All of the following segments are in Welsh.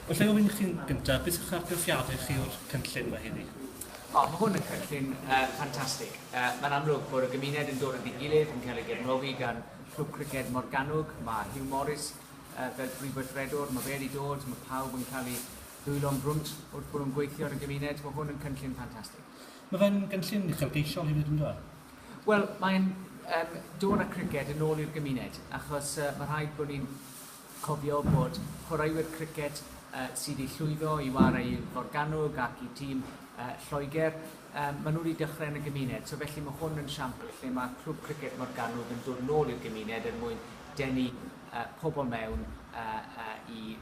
Os lle ofyn i chi'n gyntaf, beth yw'ch argyffiadau chi o'r cynllun yma heddi? Mae hwn yn cynllun ffantastig. Mae'n amlwg bod y gymuned yn dod at ei gilydd yn cael ei gefnogi gan Clwb Criced Morgannwg. Mae Hugh Morris fel brifweithredwr, mae fe wedi dod, mae pawb yn cael ei ddwylo'n brwnt wrth bod nhw'n gweithio ar y gymuned. Mae hwn yn cynllun ffantastig. Mae fe'n gynllun uchelgeisiol hefyd yn dod? Wel, mae'n dod â criced yn ôl i'r gymuned, achos mae rhaid bod ni'n cofio bod chwaraewyr criced sydd wedi llwyddo i wario i Morgannwg ac i tîm Lloegr, maen nhw wedi dechrau yn y gymuned, so felly mae hwn yn siampl lle mae Clwb Criced Morgannwg yn dod nôl i'r gymuned er mwyn denu pobl mewn i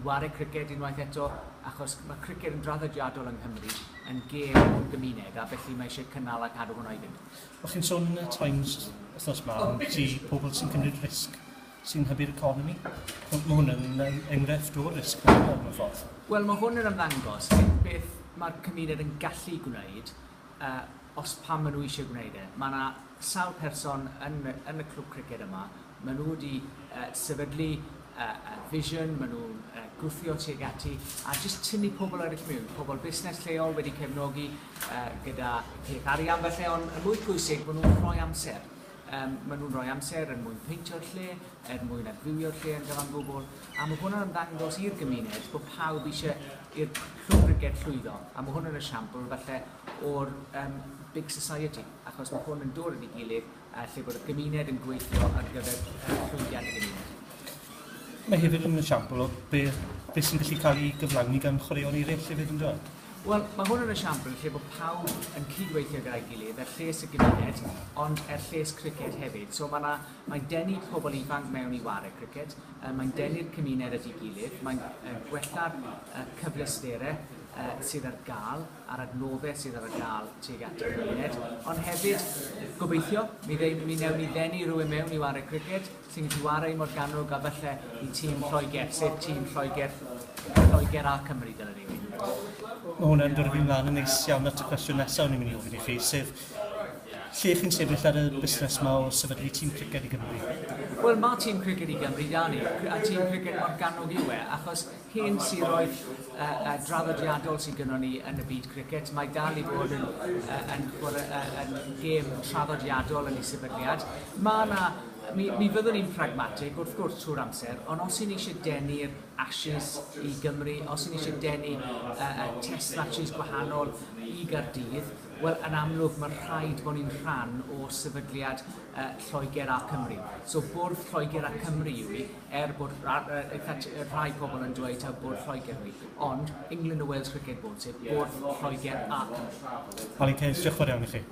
wario criced unwaith eto, achos mae criced yn draddodiadol yng Nghymru yn gêm o'r gymuned, a felly mae eisiau cynnal a cadw hwnna i fynd. O'ch chi'n sôn yn y Times wythnos yma am pobl sy'n cymryd risg sy'n hybu'r economi. Mae hwn yn enghraifft o'r risg mewn ffordd. Wel, mae hwn yn ymddangos beth mae'r cymuned yn gallu gwneud os pam maen nhw eisiau gwneud e. Mae yna sawl person yn y clwb criced yma, maen nhw wedi sefydlu vision, maen nhw'n gwthio tuag ati, a jyst tynnu pobl eraill mewn, pobl busnes lleol wedi cefnogi gyda peth arian felly, ond yn mwy pwysig bod nhw'n rhoi amser. Maen nhw'n rhoi amser er mwyn peintio'r lle, er mwyn adfywio'r lle yn gyfan gwbl, a mae hwnna'n ymddangos i'r gymuned bod pawb eisiau i'r clwb criced llwyddo, a mae hwn yn esiampl falle o'r big society, achos mae hwn yn dod yn ei gilydd lle bod y gymuned yn gweithio ar gyfer llwyddiant y gymuned. Mae hefyd yn esiampl o beth sy'n gallu cael ei gyflawni gan chwaraeon eraill hefyd yn dod? Wel, mae hwn yn esiampl lle bod pawb yn cydweithio gyda'i gilydd er lles y gymuned, ond er lles criced hefyd. So mae'n denu pobl ifanc mewn i wario criced, mae'n denu'r cymuned at ei gilydd, mae'n gwella'r cyfleusterau sydd ar gael, a'r adnoddau sydd ar gael tuag at y gymuned, ond hefyd gobeithio, mi newn ni ddenu rhywun mewn i wario criced sy'n gallu wario i Morgannwg a falle i tîm Lloegr, sef tîm Lloegr a Cymru dyna ni. Mae hwnna'n dod o fi mlaen yn neis iawn at y cwestiwn nesaf o'n i'n mynd i ofyn i chi, sef lle chi'n sefyll ar y busnes yma o sefydlu tîm criced i Gymru? Wel, mae tîm criced i Gymru da ni, a tîm criced Morgannwg yw e, achos hyn sy'n roedd draddodiadol sy'n gynnon ni yn y byd criced, mae dal i fod yn gêm traddodiadol yn ei sefydliad. Mi fyddwn ni'n pragmatig wrth gwrs trwy'r amser, ond os ydyn ni eisiau denu'r Ashes i Gymru, os ydyn ni eisiau denu test matches gwahanol i Gaerdydd, wel, yn amlwg mae'n rhaid bod ni'n rhan o sefydliad Lloegr a Cymru. So bwrdd Lloegr a Cymru yw i, bod rhai pobl yn dweud taw bwrdd Lloegr yw i, ond England and Wales Cricket Board, sef bwrdd Lloegr a Cymru. Alun Ceys, diolch fawr iawn i chi.